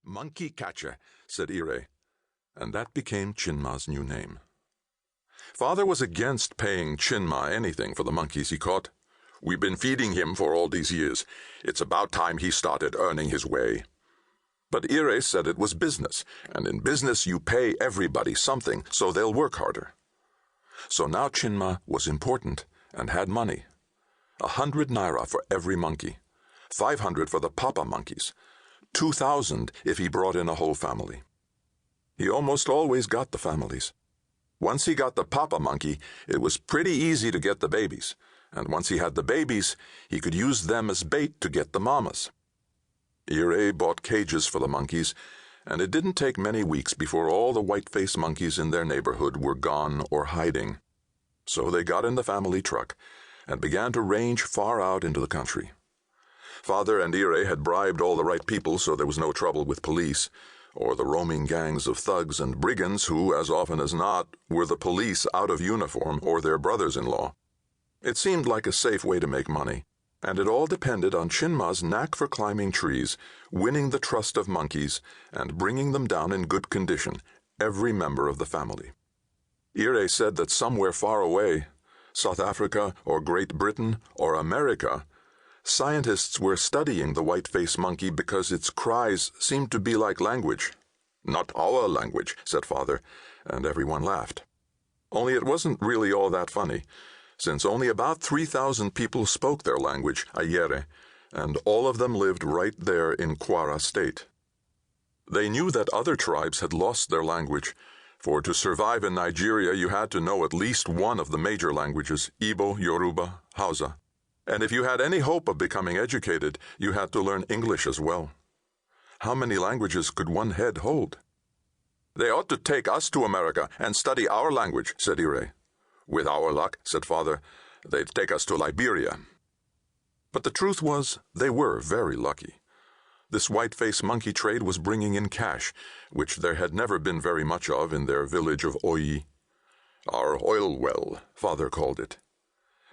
"Monkey catcher," said Ire, and that became Chinma's new name. Father was against paying Chinma anything for the monkeys he caught. "We've been feeding him for all these years. It's about time he started earning his way." But Ire said it was business, and in business you pay everybody something so they'll work harder. So now Chinma was important and had money. 100 naira for every monkey, 500 for the papa monkeys, 2,000 if he brought in a whole family. He almost always got the families. Once he got the papa monkey, it was pretty easy to get the babies, and once he had the babies, he could use them as bait to get the mamas. Ire bought cages for the monkeys, and it didn't take many weeks before all the white-faced monkeys in their neighborhood were gone or hiding. So they got in the family truck and began to range far out into the country. Father and Ire had bribed all the right people so there was no trouble with police, or the roaming gangs of thugs and brigands who, as often as not, were the police out of uniform or their brothers-in-law. It seemed like a safe way to make money, and it all depended on Chinma's knack for climbing trees, winning the trust of monkeys, and bringing them down in good condition, every member of the family. Ire said that somewhere far away, South Africa or Great Britain or America, scientists were studying the white-faced monkey because its cries seemed to be like language. "Not our language," said Father, and everyone laughed. Only it wasn't really all that funny, since only about 3,000 people spoke their language, Ayere, and all of them lived right there in Kwara State. They knew that other tribes had lost their language, for to survive in Nigeria you had to know at least one of the major languages, Igbo, Yoruba, Hausa. And if you had any hope of becoming educated, you had to learn English as well. How many languages could one head hold? "They ought to take us to America and study our language," said Ire. "With our luck," said Father, "they'd take us to Liberia." But the truth was, they were very lucky. This white-faced monkey trade was bringing in cash, which there had never been very much of in their village of Oyi. "Our oil well," Father called it.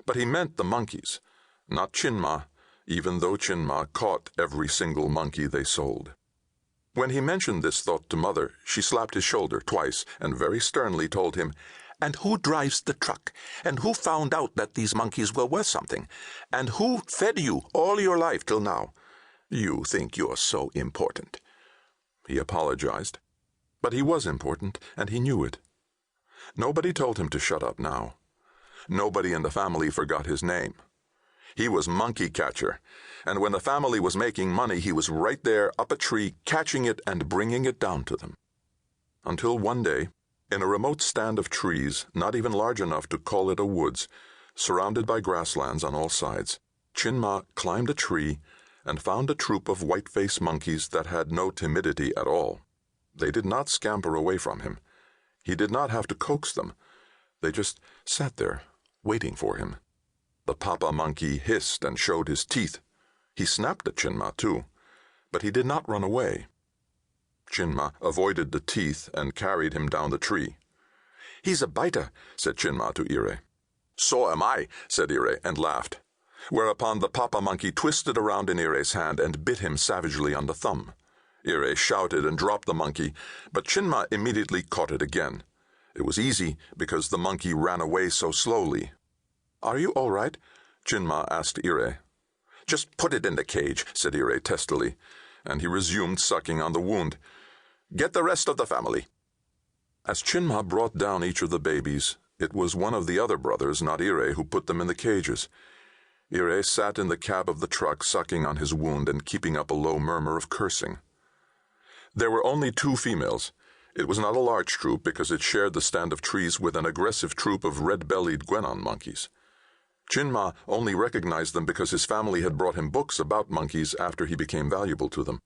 But he meant the monkeys, not Chinma, even though Chinma caught every single monkey they sold. When he mentioned this thought to Mother, she slapped his shoulder twice and very sternly told him, "And who drives the truck? And who found out that these monkeys were worth something? And who fed you all your life till now? You think you're so important." He apologized, but he was important, and he knew it. Nobody told him to shut up now. Nobody in the family forgot his name. He was Monkey Catcher, and when the family was making money, he was right there up a tree, catching it and bringing it down to them. Until one day, in a remote stand of trees, not even large enough to call it a woods, surrounded by grasslands on all sides, Chinma climbed a tree and found a troop of white-faced monkeys that had no timidity at all. They did not scamper away from him. He did not have to coax them. They just sat there, waiting for him. The papa monkey hissed and showed his teeth. He snapped at Chinma, too, but he did not run away. Chinma avoided the teeth and carried him down the tree. "He's a biter," said Chinma to Ire. "So am I," said Ire, and laughed, whereupon the papa monkey twisted around in Ire's hand and bit him savagely on the thumb. Ire shouted and dropped the monkey, but Chinma immediately caught it again. It was easy because the monkey ran away so slowly. "Are you all right?" Chinma asked Ire. "Just put it in the cage," said Ire testily, and he resumed sucking on the wound. "Get the rest of the family." As Chinma brought down each of the babies, it was one of the other brothers, not Ire, who put them in the cages. Ire sat in the cab of the truck sucking on his wound and keeping up a low murmur of cursing. There were only 2 females. It was not a large troop because it shared the stand of trees with an aggressive troop of red-bellied Gwenon monkeys. Chinma only recognized them because his family had brought him books about monkeys after he became valuable to them.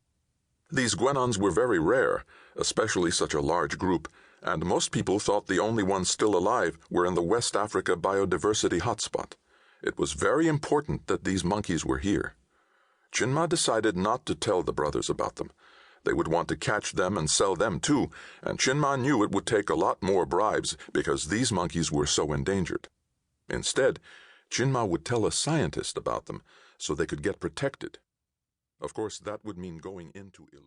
These Gwenons were very rare, especially such a large group, and most people thought the only ones still alive were in the West Africa biodiversity hotspot. It was very important that these monkeys were here. Chinma decided not to tell the brothers about them. They would want to catch them and sell them too, and Chinma knew it would take a lot more bribes because these monkeys were so endangered. Instead, Chinma would tell a scientist about them so they could get protected. Of course, that would mean going into Ilo.